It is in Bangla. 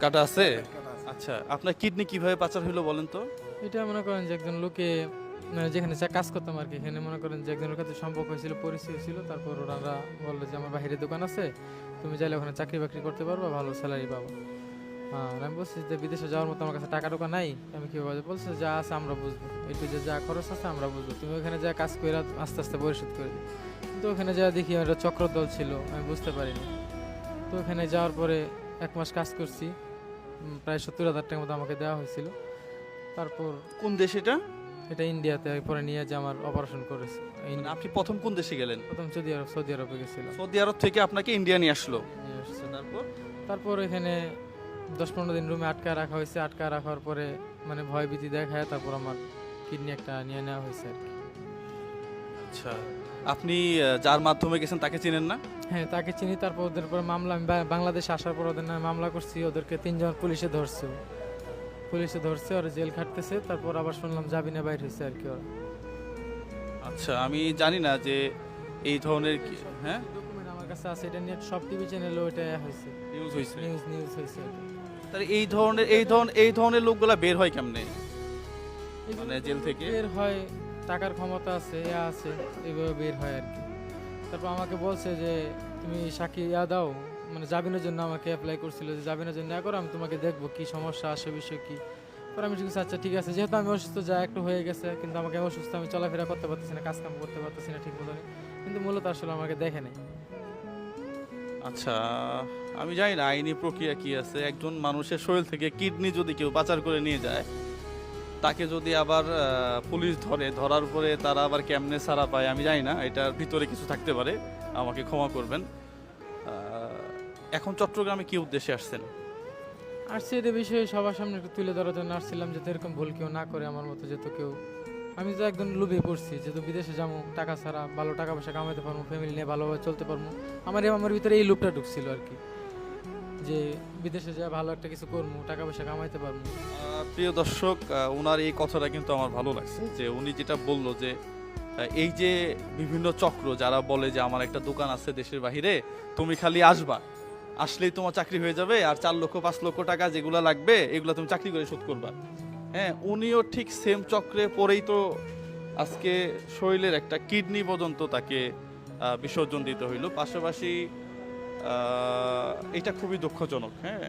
কাটা আছে? কাটা আছে। আচ্ছা, আপনার কিডনি কিভাবে পাচার হইলো বলেন তো? এটা মনে করেন যে একজন লোকে মানে যেখানে যা কাজ করতাম আর কি, এখানে মনে করেন যে একজনের কাছে সম্পর্ক হয়েছিল, পরিচয় হয়েছিল, তারপর ওনারা বললো যে আমার বাইরে দোকান আছে, তুমি চাইলে ওখানে চাকরি বাকরি করতে পারবা, ভালো স্যালারি পাবো। আর আমি বলছি যে বিদেশে যাওয়ার মতো আমার কাছে টাকা টোকা নাই, আমি কি বলবো? বলছে যা আছে আমরা বুঝবো, একটু যে যা খরচ আছে আমরা বুঝবো, তুমি ওখানে যা কাজ করে আস্তে আস্তে পরিশোধ করে দিই। কিন্তু ওখানে যা দেখি একটা চক্রদল ছিল, আমি বুঝতে পারিনি। তো ওখানে যাওয়ার পরে 1 মাস কাজ করছি, প্রায় 70,000 টাকার মতো আমাকে দেওয়া হয়েছিল। তারপর কোন দেশ এটা? এটা ইন্ডিয়াতে পরে নিয়ে যে আমার অপারেশন করেছে। মানে আপনি প্রথম কোন দেশে গেলেন? প্রথম সৌদি আরবে গেছিলাম। সৌদি আরব থেকে আপনাকে ইন্ডিয়া নিয়ে আসলো। নিয়ে আসছে। তারপর? তারপর এখানে 10-15 দিন রুমে আটকায় রাখা হয়েছে। আটকায় রাখার পরে মানে ভয় ভীতি দেখায় তারপর আমার কিডনি একটা নিয়ে নেওয়া হয়েছে আর কি। আচ্ছা, আপনি যার মাধ্যমে গেছেন তাকে চিনেন না? হ্যাঁ, তাকে চিনি। তারপর ওদের পরে মামলা, আমি বাংলাদেশে আসার পর ওদের নামে মামলা করছি। ওদেরকে 3 জন পুলিশে ধরছে, ওরা জেল খাটতেছে। তারপর আবার শুনলাম জামিনে বাইর হয়েছে আর কি ওরা। আচ্ছা, আমি জানি না যে এই ধরনের হ্যাঁ ডকুমেন্ট আমার কাছে আছে, এটা নিয়ে সব টিভি চ্যানেলে ওইটা হয়েছে, নিউজ হয়েছে। নিউজ হয়েছে এটা। তাহলে এই ধরনের লোকগুলা বের হয় কেমনে? মানে জেল থেকে? বের হয়, টাকার ক্ষমতা আছে, আছে, এইভাবে বের হয় আর কি। তারপর আমাকে বলছে যে তুমি সাক্ষী দাও, মানে জামিনের জন্য আমাকে অ্যাপ্লাই করছিল যে জামিনের জন্য করো, আমি তোমাকে দেখবো কি সমস্যা আসে, বিষয় কি। পরে আমি বলছি, আচ্ছা ঠিক আছে, যেহেতু আমি অসুস্থ, যা একটু হয়ে গেছে, কিন্তু আমাকে অসুস্থ, আমি চলাফেরা করতে পারতেছি না, কাজ কাম করতে পারতেছি না ঠিক মতন। কিন্তু মূলত আসলে আমাকে দেখে নাই। আচ্ছা, আমি জানি না আইনি প্রক্রিয়া কি আছে। একজন মানুষের শরীর থেকে কিডনি যদি কেউ পাচার করে নিয়ে যায়, তাকে যদি আবার পুলিশ ধরার পরে তারা আবার কেমনে ছাড়া পায় আমি জানি না, এটার ভিতরে কিছু থাকতে পারে, আমাকে ক্ষমা করবেন। এখন চট্টগ্রামে কি উদ্দেশ্যে আসছেন? আর সেটা বিষয়ে সবার সামনে একটু তুলে ধরার জন্য আসছিলাম, যাতে এরকম ভুল কেউ না করে আমার মতো, যেহেতু কেউ, আমি তো একদম লুবিয়ে পড়ছি, যেহেতু বিদেশে যাবো, টাকা ছাড়া ভালো টাকা পয়সা কামাতে পারবো, ফ্যামিলি নিয়ে ভালোভাবে চলতে পারবো। আমার ভিতরে এই লুপটা ঢুকছিল আর কি, যে বিদেশে যা ভালো একটা কিছু করবো, টাকা পয়সা কামাইতে পারবো। প্রিয় দর্শক, ওনার এই কথাটা কিন্তু আমার ভালো লাগছে, যে উনি যেটা বললো যে এই যে বিভিন্ন চক্র যারা বলে যে আমার একটা দোকান আছে দেশের বাহিরে, তুমি খালি আসবা, আসলেই তোমার চাকরি হয়ে যাবে, আর 4 লক্ষ 5 লক্ষ টাকা যেগুলো লাগবে এগুলো তুমি চাকরি করে শোধ করবা। হ্যাঁ, উনিও ঠিক সেম চক্রে পড়েই তো আজকে শরীরের একটা কিডনি পর্যন্ত তাকে বিসর্জন দিতে হইলো। পাশাপাশি এটা খুবই দুঃখজনক। হ্যাঁ।